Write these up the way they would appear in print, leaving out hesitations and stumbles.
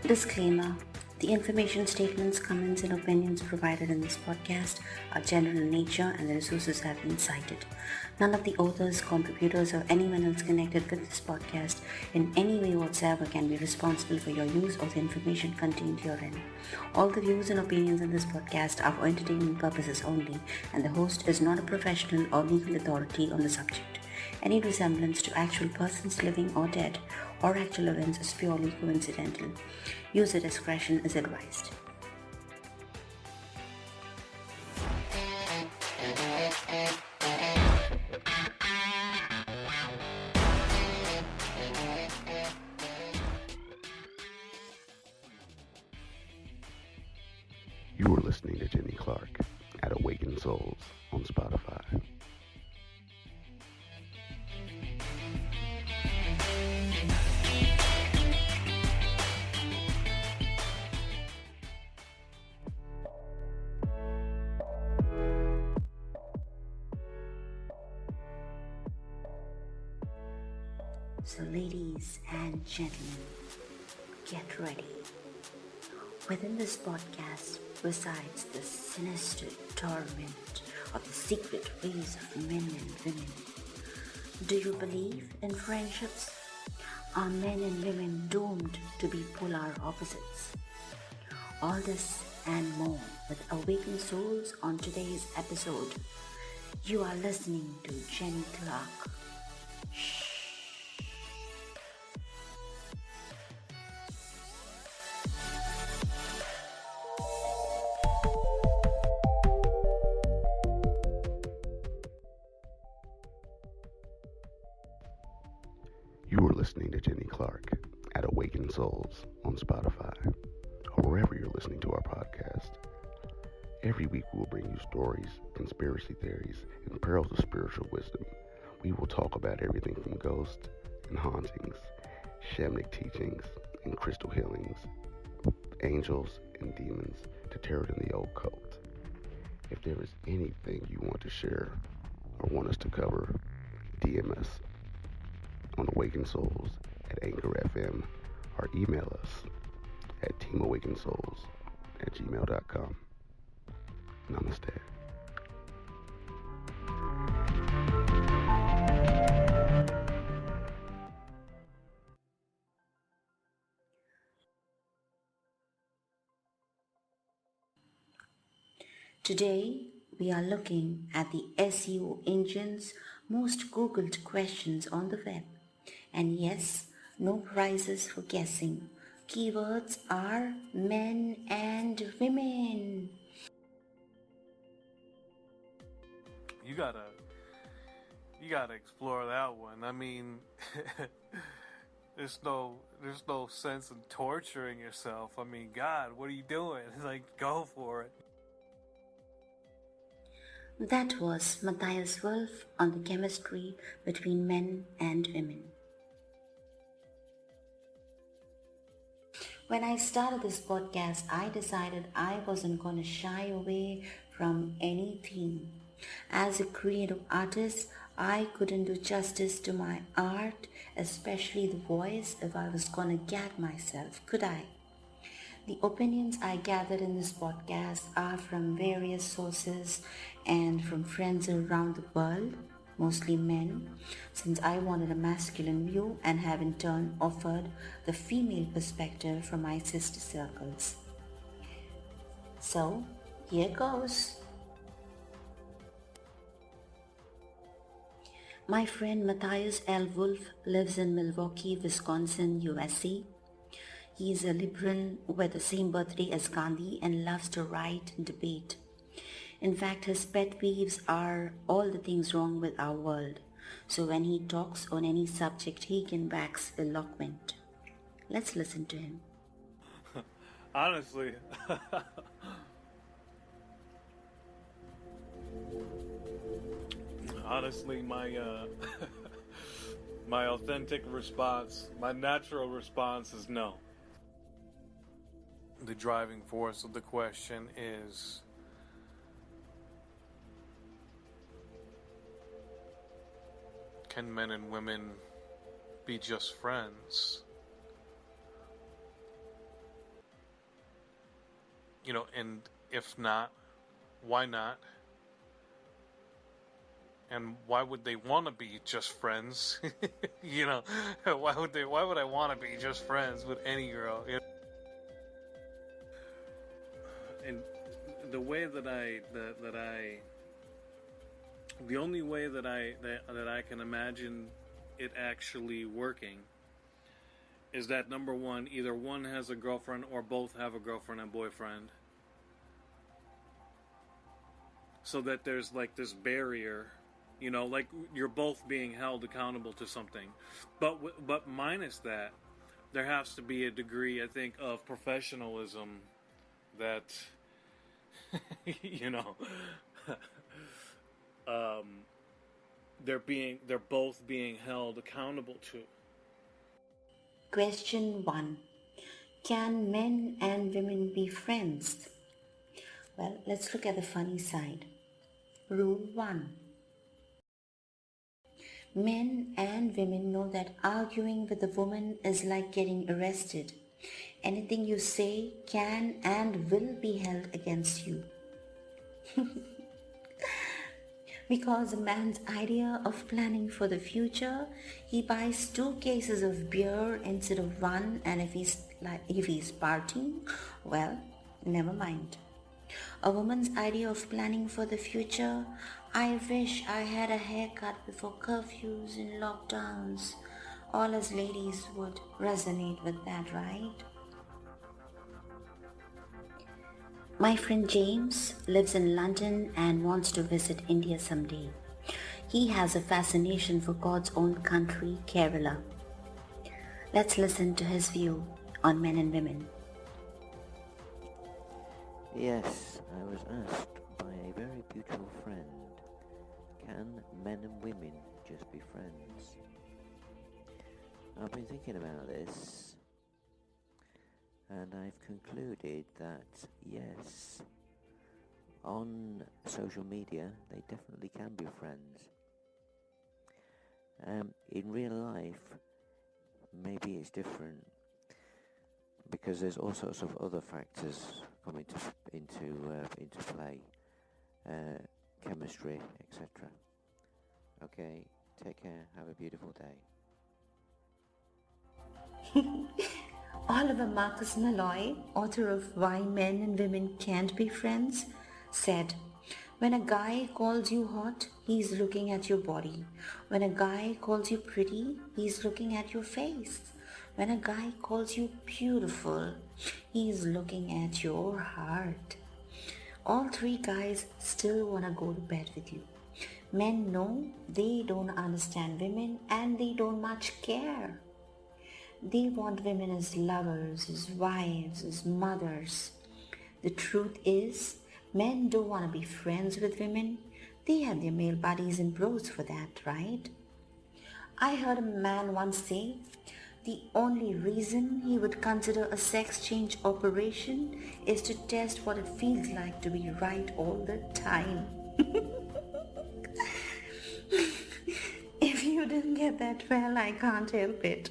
Disclaimer: the information, statements, comments, and opinions provided in this podcast are general in nature and the resources have been cited. None of the authors, contributors, or anyone else connected with this podcast in any way whatsoever can be responsible for your use of the information contained herein. All the views and opinions in this podcast are for entertainment purposes only, and the host is not a professional or legal authority on the subject. Any resemblance to actual persons living or dead or actual events is purely coincidental. User discretion is advised. You are listening to Jenny Clark at Awakened Souls on Spotify. So, ladies and gentlemen, get ready. Within this podcast resides the sinister torment of the secret ways of men and women. Do you believe in friendships? Are men and women doomed to be polar opposites? All this and more with Awakened Souls on today's episode. You are listening to Jenny Clark. Shh. You are listening to Jenny Clark at Awakened Souls on Spotify or wherever you're listening to our podcast. Every week we will bring you stories, conspiracy theories, and pearls of spiritual wisdom. We will talk about everything from ghosts and hauntings, shamanic teachings and crystal healings, angels and demons to tarot in the occult. If there is anything you want to share or want us to cover, DM us on Awakened Souls at Anchor FM or email us at teamawakenedSouls@gmail.com. Namaste. Today, we are looking at the SEO engine's most Googled questions on the web. And yes, no prizes for guessing. Keywords are men and women. You gotta explore that one. I mean, there's no sense in torturing yourself. I mean, God, what are you doing? Like, go for it. That was Mathias on the chemistry between men and women. When I started this podcast, I decided I wasn't going to shy away from any theme. As a creative artist, I couldn't do justice to my art, especially the voice, if I was going to gag myself, could I? The opinions I gathered in this podcast are from various sources and from friends around the world, mostly men, since I wanted a masculine view and have in turn offered the female perspective from my sister circles. So, here goes. My friend Mathias lives in Milwaukee, Wisconsin, USA. He is a liberal with the same birthday as Gandhi and loves to write and debate. In fact, his pet peeves are all the things wrong with our world. So when he talks on any subject, he can wax eloquent. Let's listen to him. Honestly, my my authentic response, my natural response is no. The driving force of the question is, can men and women be just friends? and if not, why not? And why would they want to be just friends? Why would I want to be just friends with any girl? And the way the only way that I can imagine it actually working is that, number one, either one has a girlfriend or both have a girlfriend and boyfriend, so that there's like this barrier, like you're both being held accountable to something. But minus that, there has to be a degree, I think, of professionalism that they're both being held accountable to. Question 1. Can men and women be friends? Well, let's look at the funny side. Rule 1. Men and women know that arguing with a woman is like getting arrested. Anything you say can and will be held against you. Because a man's idea of planning for the future, he buys 2 cases of beer instead of 1, and if he's partying, well, never mind. A woman's idea of planning for the future, I wish I had a haircut before curfews and lockdowns. All us ladies would resonate with that, right? My friend James lives in London and wants to visit India someday. He has a fascination for God's own country, Kerala. Let's listen to his view on men and women. Yes, I was asked by a very beautiful friend, can men and women just be friends? I've been thinking about this, and I've concluded that yes, on social media they definitely can be friends. In real life, maybe it's different, because there's all sorts of other factors come into play, chemistry, etc. Okay, take care, have a beautiful day. Oliver Marcus Malloy, author of Why Men and Women Can't Be Friends, said, "When a guy calls you hot, he's looking at your body. When a guy calls you pretty, he's looking at your face. When a guy calls you beautiful, he's looking at your heart." All 3 guys still want to go to bed with you. Men know they don't understand women and they don't much care. They want women as lovers, as wives, as mothers. The truth is, men don't want to be friends with women. They have their male buddies and bros for that, right? I heard a man once say, the only reason he would consider a sex change operation is to test what it feels like to be right all the time. If you didn't get that, well, I can't help it.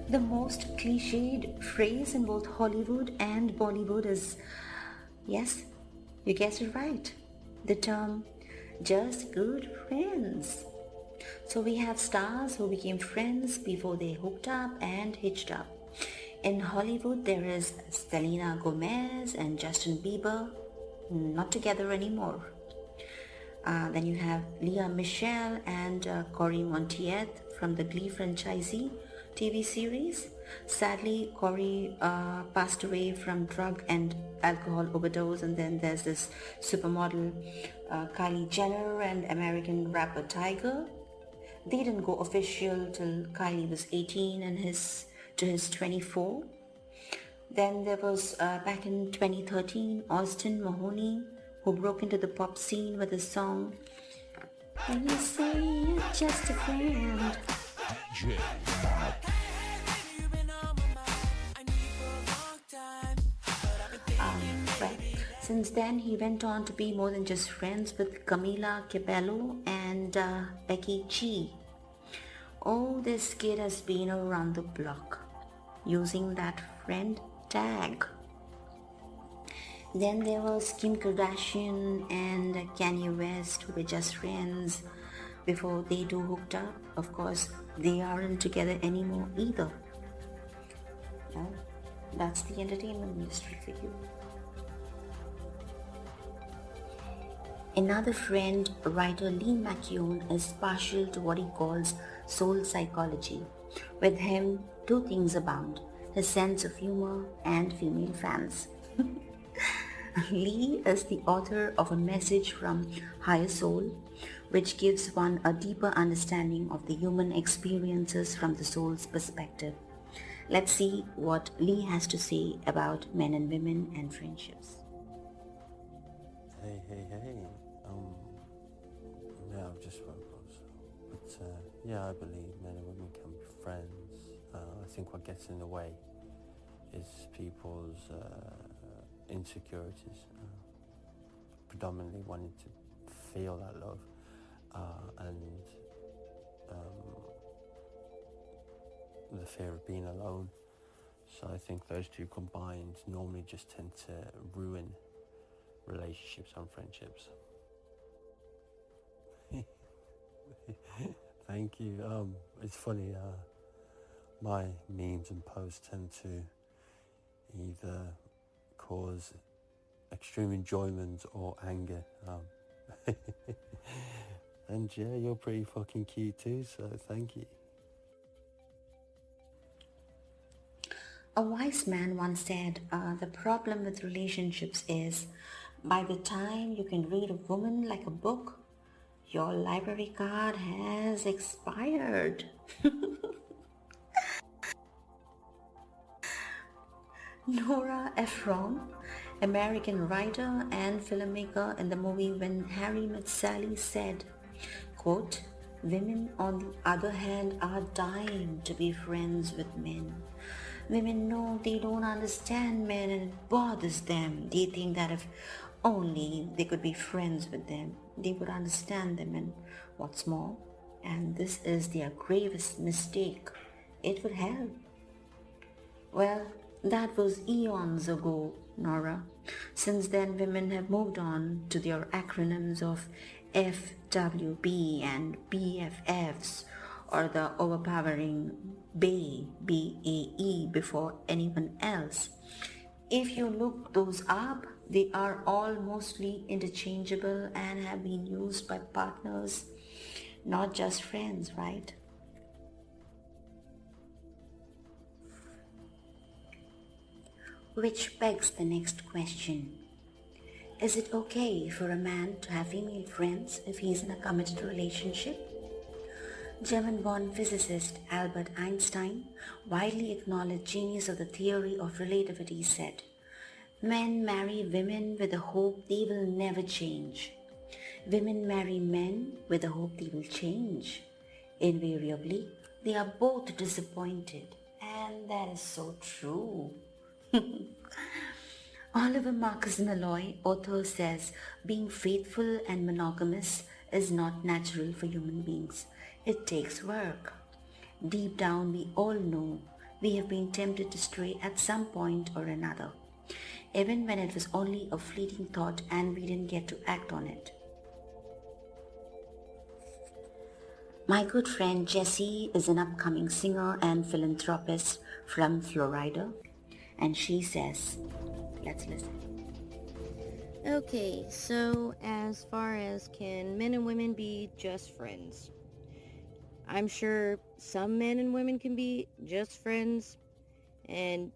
The most cliched phrase in both Hollywood and Bollywood is, yes, you guessed it right, the term just good friends. So we have stars who became friends before they hooked up and hitched up. In Hollywood, there is Selena Gomez and Justin Bieber, not together anymore. Then you have Lea Michele and Corey Monteith from the Glee franchisee TV series. Sadly, Corey passed away from drug and alcohol overdose. And then there's this supermodel Kylie Jenner and American rapper Tiger. They didn't go official till Kylie was 18 and his 24. Then there was back in 2013 Austin Mahoney, who broke into the pop scene with a song "When You Say You're Just a Friend." Well, since then he went on to be more than just friends with Camila Cabello and Becky G. Oh, this kid has been around the block using that friend tag. Then there was Kim Kardashian and Kanye West, who were just friends before they two hooked up. Of course, they aren't together anymore either. Well, that's the entertainment industry for you. Another friend, writer Mckeown, is partial to what he calls soul psychology. With him, two things abound: his sense of humor and female fans. Lee is the author of A Message from Higher Soul, which gives one a deeper understanding of the human experiences from the soul's perspective. Let's see what Lee has to say about men and women and friendships. Hey. Yeah, I've just woke up, but yeah, I believe men and women can be friends. I think what gets in the way is people's insecurities, predominantly wanting to feel that love, and the fear of being alone. So I think those two combined normally just tend to ruin relationships and friendships. Thank you. It's funny, my memes and posts tend to either cause extreme enjoyment or anger. And yeah, you're pretty fucking cute too, so thank you. A wise man once said, the problem with relationships is by the time you can read a woman like a book, your library card has expired. Nora Ephron, American writer and filmmaker in the movie When Harry Met Sally, said, quote, women on the other hand are dying to be friends with men. Women know they don't understand men and it bothers them. They think that if only they could be friends with them, they would understand them, and what's more, and this is their gravest mistake, it would help. Well, that was eons ago, Nora. Since then, women have moved on to their acronyms of FWB and BFFs, or the overpowering BAE, BAE, before anyone else. If you look those up, they are all mostly interchangeable and have been used by partners, not just friends, right? Which begs the next question. Is it okay for a man to have female friends if he's in a committed relationship? German-born physicist Albert Einstein, widely acknowledged genius of the theory of relativity, said, men marry women with the hope they will never change. Women marry men with the hope they will change. Invariably, they are both disappointed, and that is so true. Oliver Marcus Malloy, author, says being faithful and monogamous is not natural for human beings. It takes work. Deep down, we all know we have been tempted to stray at some point or another, even when it was only a fleeting thought and we didn't get to act on it. My good friend Jessie is an upcoming singer and philanthropist from Florida, and she says, let's listen. Okay, so as far as can men and women be just friends? I'm sure some men and women can be just friends, and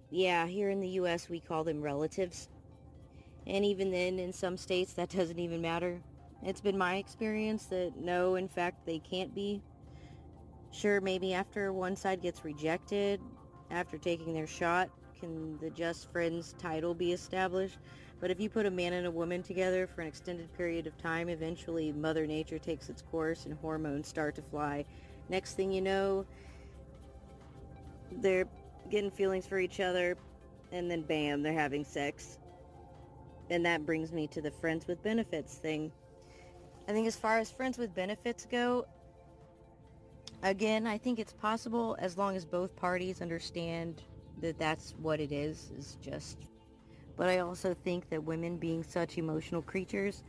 yeah, here in the US we call them relatives. And even then, in some states, that doesn't even matter. It's been my experience that no, in fact, they can't be. Sure, maybe after one side gets rejected, after taking their shot, can the just friends title be established? But if you put a man and a woman together for an extended period of time, eventually Mother Nature takes its course and hormones start to fly. Next thing you know, they're getting feelings for each other, and then bam, they're having sex. And that brings me to the friends with benefits thing. I think as far as friends with benefits go, again, I think it's possible as long as both parties understand that that's what it is just but I also think that women, being such emotional creatures,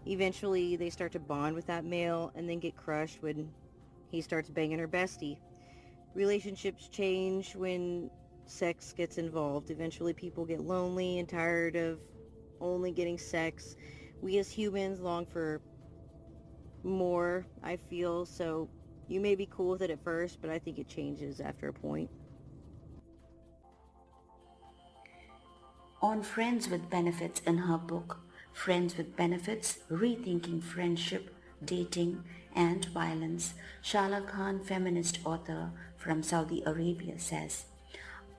eventually they start to bond with that male and then get crushed when he starts banging her bestie. Relationships change when sex gets involved. Eventually people get lonely and tired of only getting sex. We as humans long for more, I feel, so you may be cool with it at first, but I think it changes after a point. On Friends with Benefits in her book, Friends with Benefits, Rethinking Friendship, Dating and Violence, Shala Khan, feminist author from Saudi Arabia, says,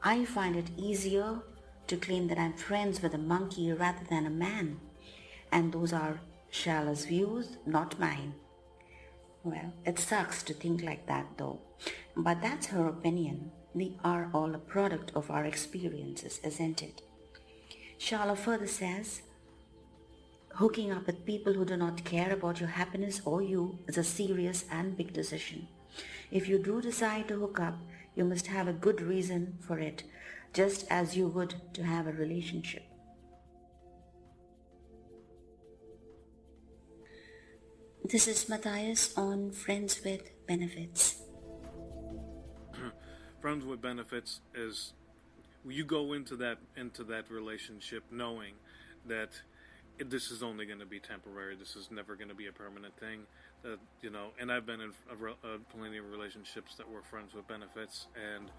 I find it easier to claim that I'm friends with a monkey rather than a man. And those are Shala's views, not mine. Well, it sucks to think like that though, but that's her opinion. We are all a product of our experiences, isn't it? Shala further says, hooking up with people who do not care about your happiness or you is a serious and big decision. If you do decide to hook up, you must have a good reason for it, just as you would to have a relationship. This is Mathias on Friends with Benefits. Friends with benefits is you go into that relationship knowing that this is only going to be temporary. This is never going to be a permanent thing. And I've been in plenty of relationships that were friends with benefits, and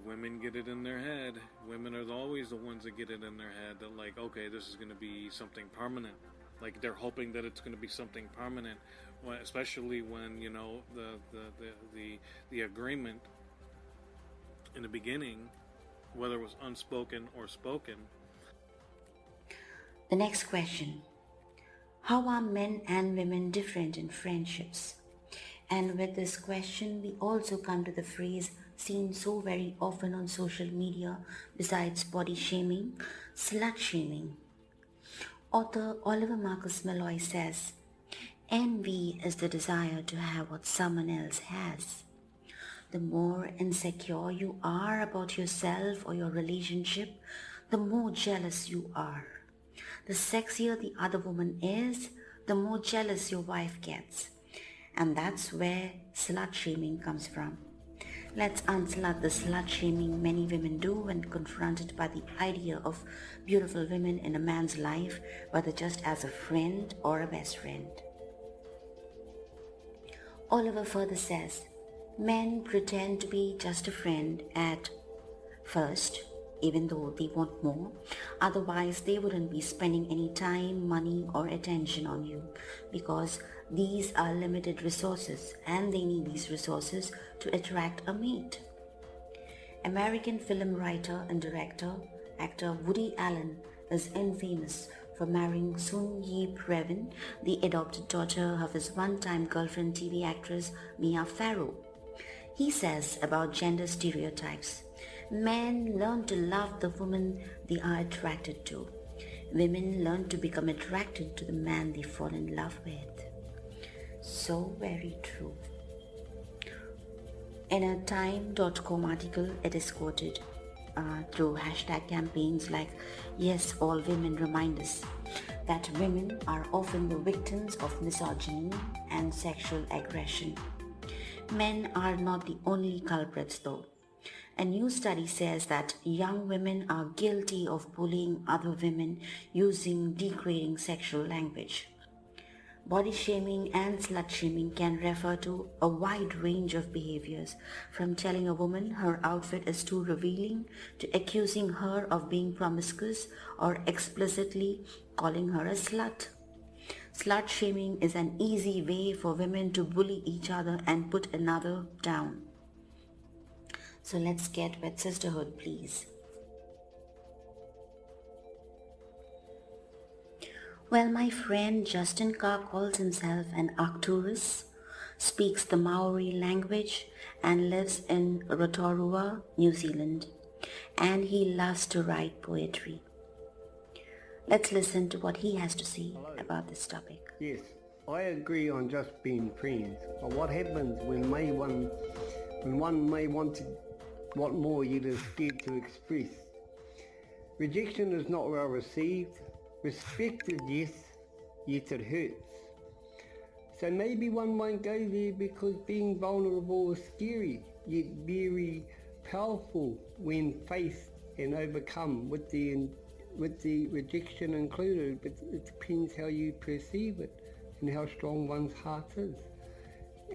women get it in their head. Women are always the ones that get it in their head that, like, okay, this is going to be something permanent. Like, they're hoping that it's going to be something permanent, especially when the agreement in the beginning, whether it was unspoken or spoken. The next question: how are men and women different in friendships? And with this question, we also come to the phrase seen so very often on social media, besides body shaming, slut shaming. Author Oliver Marcus Malloy says, envy is the desire to have what someone else has. The more insecure you are about yourself or your relationship, the more jealous you are. The sexier the other woman is, the more jealous your wife gets. And that's where slut shaming comes from. Let's unslut the slut shaming many women do when confronted by the idea of beautiful women in a man's life, whether just as a friend or a best friend. Oliver further says, men pretend to be just a friend at first, even though they want more. Otherwise, they wouldn't be spending any time, money, or attention on you, because these are limited resources and they need these resources to attract a mate. American film writer and director, actor Woody Allen is infamous for marrying Sun Yi Previn, the adopted daughter of his one-time girlfriend TV actress Mia Farrow. He says about gender stereotypes, men learn to love the woman they are attracted to. Women learn to become attracted to the man they fall in love with. So very true. In a Time.com article, it is quoted through hashtag campaigns like Yes, All Women remind us that women are often the victims of misogyny and sexual aggression. Men are not the only culprits though. A new study says that young women are guilty of bullying other women using degrading sexual language. Body shaming and slut shaming can refer to a wide range of behaviors, from telling a woman her outfit is too revealing to accusing her of being promiscuous or explicitly calling her a slut. Slut shaming is an easy way for women to bully each other and put another down. So let's get with sisterhood, please. Well, my friend Justin Carr calls himself an Arcturus, speaks the Maori language and lives in Rotorua, New Zealand, and he loves to write poetry. Let's listen to what he has to say about this topic. Yes, I agree on just being friends, but what happens when one may want to what more you're scared to express. Rejection is not well received. Respected, yes, yet it hurts. So maybe one won't go there because being vulnerable is scary, yet very powerful when faced and overcome with the rejection included. But it depends how you perceive it and how strong one's heart is.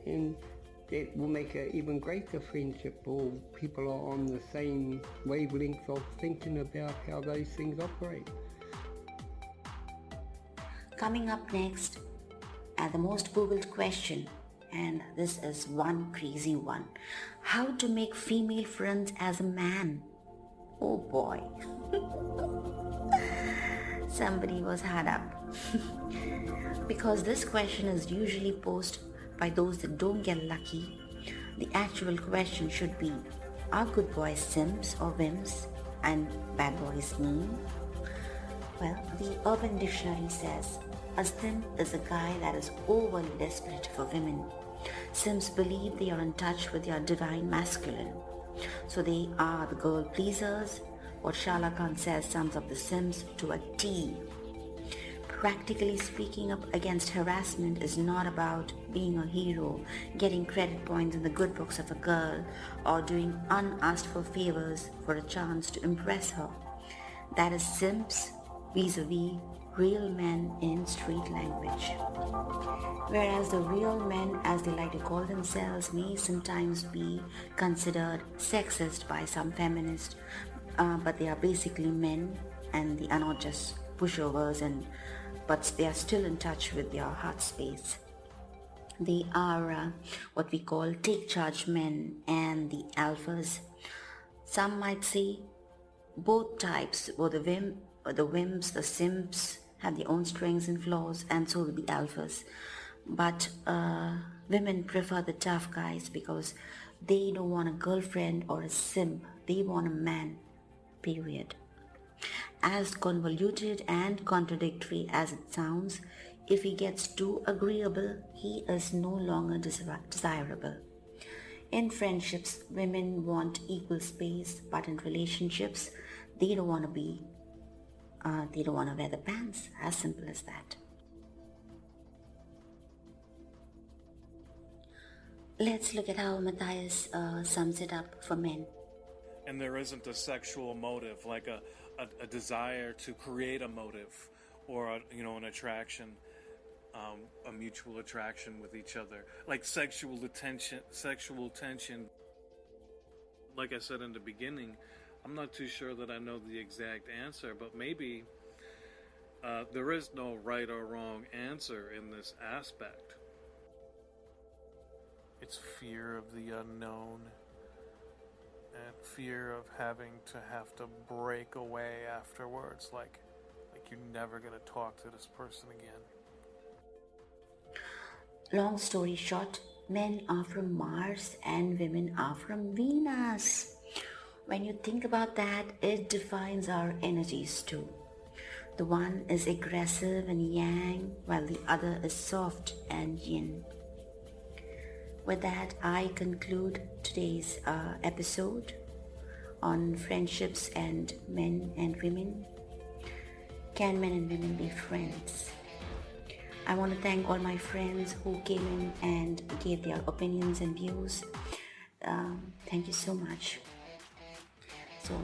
And that will make an even greater friendship, or people are on the same wavelength of thinking about how those things operate. Coming up next, the most googled question, and this is one crazy one. How to make female friends as a man? Oh boy. Somebody was hard up. Because this question is usually posed by those that don't get lucky. The actual question should be, are good boys simps or wimps and bad boys mean? Well, the Urban Dictionary says, a simp is a guy that is overly desperate for women. Simps believe they are in touch with their divine masculine. So they are the girl pleasers. What Shala Khan says sums up the simps to a T. Practically speaking, up against harassment is not about being a hero, getting credit points in the good books of a girl, or doing unasked for favors for a chance to impress her. That is simps vis-a-vis real men in street language. Whereas the real men, as they like to call themselves, may sometimes be considered sexist by some feminists, but they are basically men, and they are not just pushovers, but they are still in touch with their heart space. They are what we call take charge men and the alphas. Some might say both types, or the wimps, the simps, have their own strengths and flaws, and so do the alphas. But women prefer the tough guys because they don't want a girlfriend or a simp. They want a man, period. As convoluted and contradictory as it sounds, if he gets too agreeable, he is no longer desirable. In friendships, women want equal space, but in relationships, they don't want to wear the pants. As simple as that. Let's look at how Mathias sums it up for men. And there isn't a sexual motive, like a desire to create a motive, or an attraction, a mutual attraction with each other, like sexual tension. Like I said in the beginning, I'm not too sure that I know the exact answer, but maybe there is no right or wrong answer in this aspect. It's fear of the unknown. And fear of having to break away afterwards, like you're never gonna talk to this person again. Long story short, men are from Mars and women are from Venus. When you think about that, it defines our energies too. The one is aggressive and yang, while the other is soft and yin. With that, I conclude today's episode on friendships and men and women. Can men and women be friends? I want to thank all my friends who came in and gave their opinions and views. Thank you so much. So,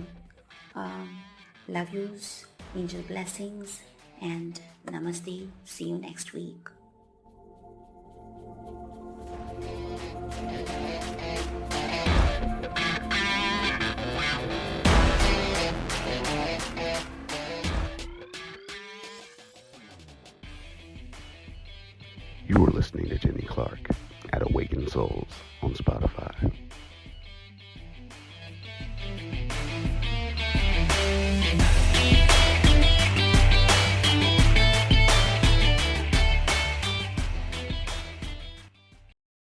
love yous, angel blessings, and namaste. See you next week.